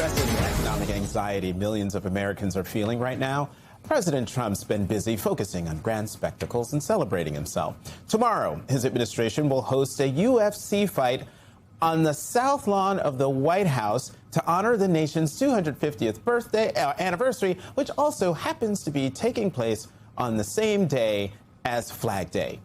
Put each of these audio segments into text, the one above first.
Addressing the economic anxiety millions of Americans are feeling right now, President Trump's been busy focusing on grand spectacles and celebrating himself. Tomorrow, his administration will host a UFC fight on the South Lawn of the White House to honor the nation's 250th birthday anniversary, which also happens to be taking place on the same day as Flag Day.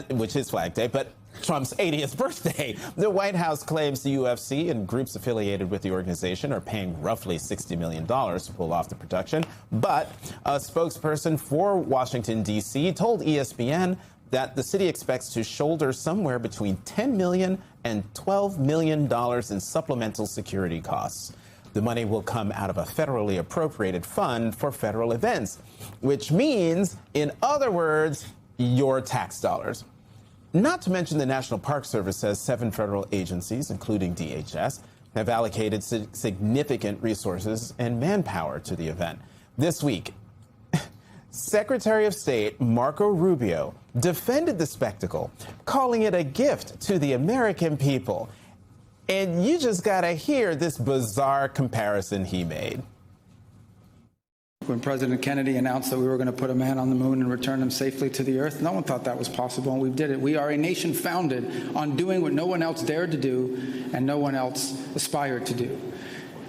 Which is Flag Day, but Trump's 80th birthday. The White House claims the UFC and groups affiliated with the organization are paying roughly $60 million to pull off the production. But a spokesperson for Washington, D.C. told ESPN that the city expects to shoulder somewhere between $10 million and $12 million in supplemental security costs. The money will come out of a federally appropriated fund for federal events, which means, in other words, your tax dollars. Not to mention the National Park Service says 7 federal agencies, including DHS, have allocated significant resources and manpower to the event. This week, Secretary of State Marco Rubio defended the spectacle, calling it a gift to the American people. And you just gotta hear this bizarre comparison he made. When President Kennedy announced that we were going to put a man on the moon and return him safely to the earth, no one thought that was possible, and we did it. We are a nation founded on doing what no one else dared to do and no one else aspired to do.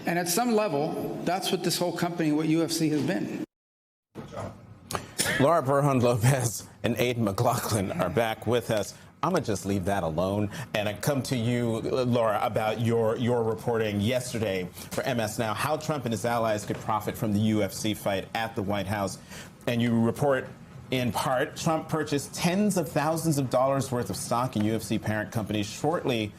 And at some level, that's what this whole company, what UFC has been. Laura Burhan Lopez and Aidan McLaughlin are back with us. I'm going to just leave that alone. And I come to you, Laura, about your reporting yesterday for MS Now, how Trump and his allies could profit from the UFC fight at the White House. And you report, in part, Trump purchased tens of thousands of dollars worth of stock in UFC parent companies shortly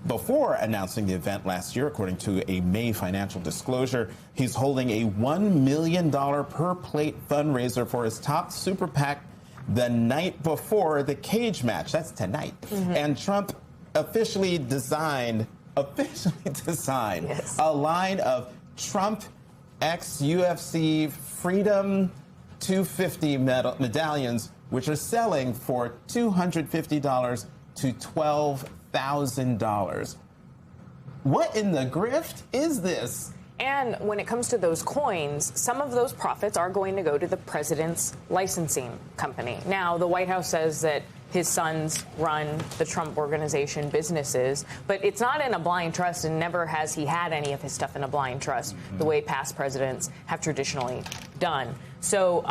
before announcing the event last year, according to a May financial disclosure. He's holding a $1 million per plate fundraiser for his top super PAC the night before the cage match. That's tonight. And Trump officially designed Yes. a line of Trump X UFC Freedom 250 medallions, which are selling for $250 to $12,000. What in the grift is this? And when it comes to those coins, some of those profits are going to go to the president's licensing company. Now, the White House says that his sons run the Trump Organization businesses, but it's not in a blind trust, and never has he had any of his stuff in a blind trust, the way past presidents have traditionally done. So,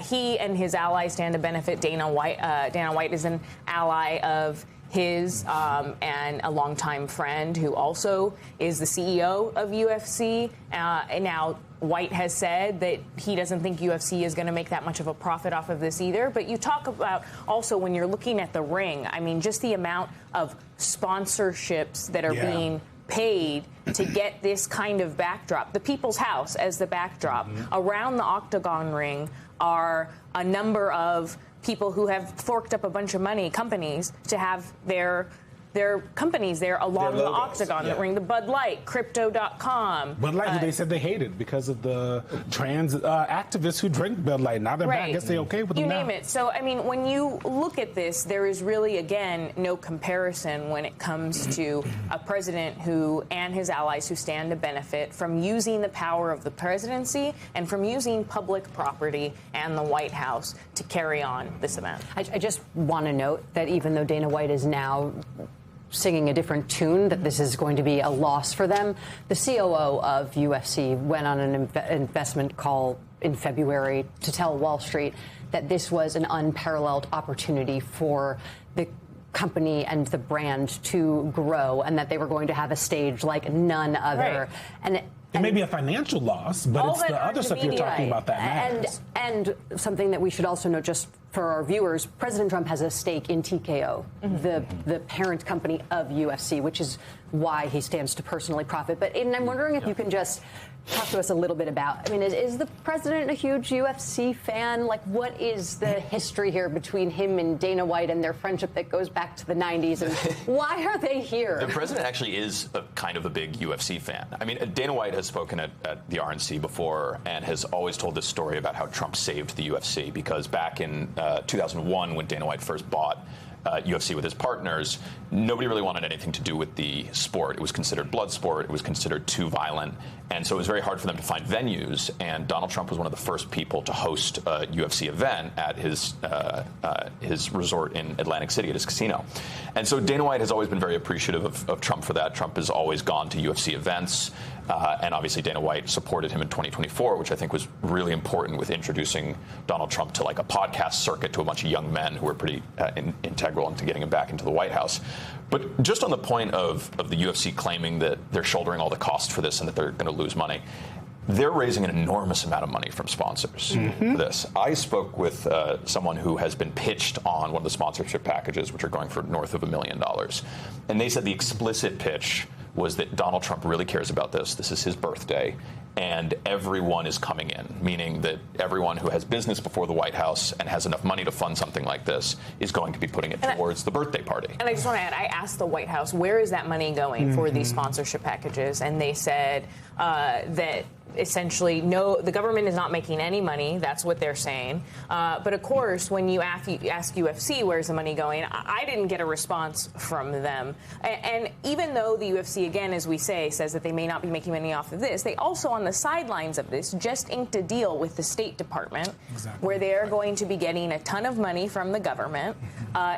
he and his allies stand to benefit. Dana White is an ally of his and a longtime friend who also is the CEO of UFC. And now White has said that he doesn't think UFC is going to make that much of a profit off of this either. But you talk about also when you're looking at the ring, I mean, just the amount of sponsorships that are being paid to get this kind of backdrop. The People's House as the backdrop. Around the Octagon ring are a number of people who have forked up a bunch of money, companies, to have their companies there along the Octagon, the ring, the Bud Light, Crypto.com. Bud Light, they said they hated because of the trans activists who drink Bud Light. Now they're back. I guess they're okay with them now. You name it. So, I mean, when you look at this, there is really, again, no comparison when it comes to a president who and his allies who stand to benefit from using the power of the presidency and from using public property and the White House to carry on this event. I just want to note that even though Dana White is now singing a different tune, that this is going to be a loss for them, the COO of UFC went on an investment call in February to tell Wall Street that this was an unparalleled opportunity for the company and the brand to grow, and that they were going to have a stage like none other. It may be a financial loss, but it's the other stuff you're talking about that matters. And something that we should also note, just for our viewers, President Trump has a stake in TKO, the parent company of UFC, which is why he stands to personally profit. But Aidan, I'm wondering if you can just talk to us a little bit about, I mean, is the president a huge UFC fan? Like, what is the history here between him and Dana White and their friendship that goes back to the 90s? And why are they here? The president actually is kind of a big UFC fan. I mean, Dana White has spoken at the RNC before and has always told this story about how Trump saved the UFC, because back in 2001, when Dana White first bought UFC with his partners, nobody really wanted anything to do with the sport. It was considered blood sport. It was considered too violent. And so it was very hard for them to find venues. And Donald Trump was one of the first people to host a UFC event at his resort in Atlantic City at his casino. And so Dana White has always been very appreciative of Trump for that. Trump has always gone to UFC events. And obviously Dana White supported him in 2024, which I think was really important with introducing Donald Trump to like a podcast circuit to a bunch of young men who were pretty integral into getting him back into the White House. But just on the point of the UFC claiming that they're shouldering all the cost for this and that they're going to lose money, they're raising an enormous amount of money from sponsors for this. I spoke with someone who has been pitched on one of the sponsorship packages, which are going for north of $1 million. And they said the explicit pitch was that Donald Trump really cares about this. This is his birthday. And everyone is coming in, meaning that everyone who has business before the White House and has enough money to fund something like this is going to be putting it towards the birthday party. And I just want to add, I asked the White House, where is that money going for these sponsorship packages? And they said that essentially, no, the government is not making any money. That's what they're saying. But of course, when you ask UFC, where's the money going, I didn't get a response from them. And even though the UFC, again, as we say, says that they may not be making money off of this, they also, on the sidelines of this, just inked a deal with the State Department where they're going to be getting a ton of money from the government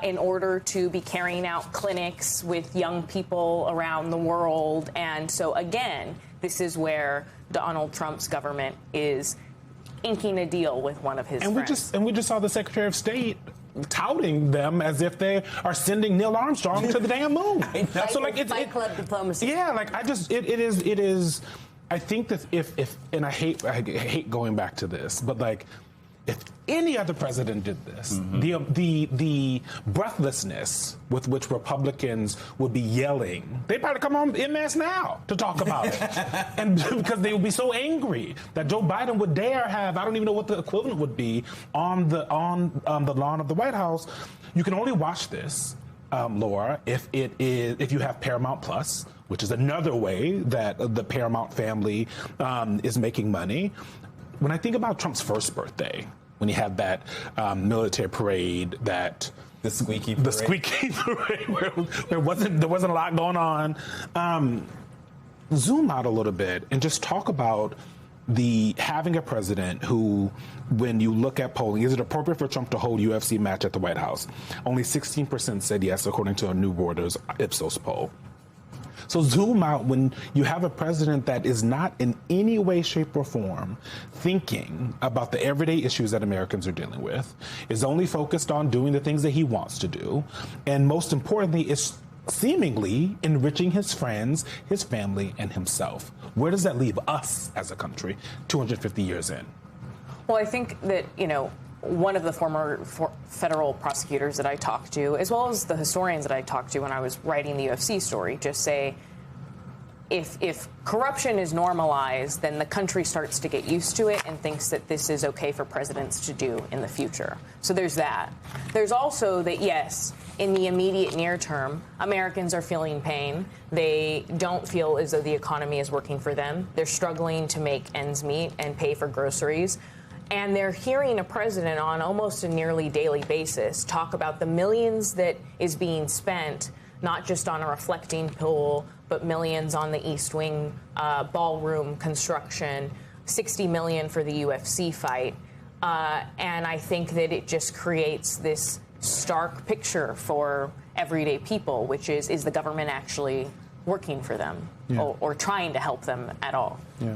in order to be carrying out clinics with young people around the world. And so, again, this is where Donald Trump's government is inking a deal with one of his friends. We just saw the Secretary of State touting them as if they are sending Neil Armstrong to the damn moon. So like it's Fight Club diplomacy. Yeah, like it is. I think that if and I hate going back to this, but like if any other president did this, the breathlessness with which Republicans would be yelling, they'd probably come on MS Now to talk about it. And because they would be so angry that Joe Biden would dare have, I don't even know what the equivalent would be, on the lawn of the White House. You can only watch this, Laura, if you have Paramount Plus, which is another way that the Paramount family is making money. When I think about Trump's first birthday, when he had that military parade, the squeaky parade, where there wasn't a lot going on, zoom out a little bit and just talk about having a president who, when you look at polling, is it appropriate for Trump to hold UFC match at the White House? Only 16% said yes, according to a New Reuters Ipsos poll. So zoom out when you have a president that is not in any way, shape, or form thinking about the everyday issues that Americans are dealing with, is only focused on doing the things that he wants to do, and most importantly, is seemingly enriching his friends, his family, and himself. Where does that leave us as a country 250 years in? Well, I think that, one of the former federal prosecutors that I talked to, as well as the historians that I talked to when I was writing the UFC story, just say if corruption is normalized, then the country starts to get used to it and thinks that this is okay for presidents to do in the future. So there's that. There's also that, yes, in the immediate near term, Americans are feeling pain. They don't feel as though the economy is working for them. They're struggling to make ends meet and pay for groceries. And they're hearing a president on almost a nearly daily basis talk about the millions that is being spent, not just on a reflecting pool, but millions on the East Wing ballroom construction, $60 million for the UFC fight. And I think that it just creates this stark picture for everyday people, which is the government actually working for them or trying to help them at all? Yeah.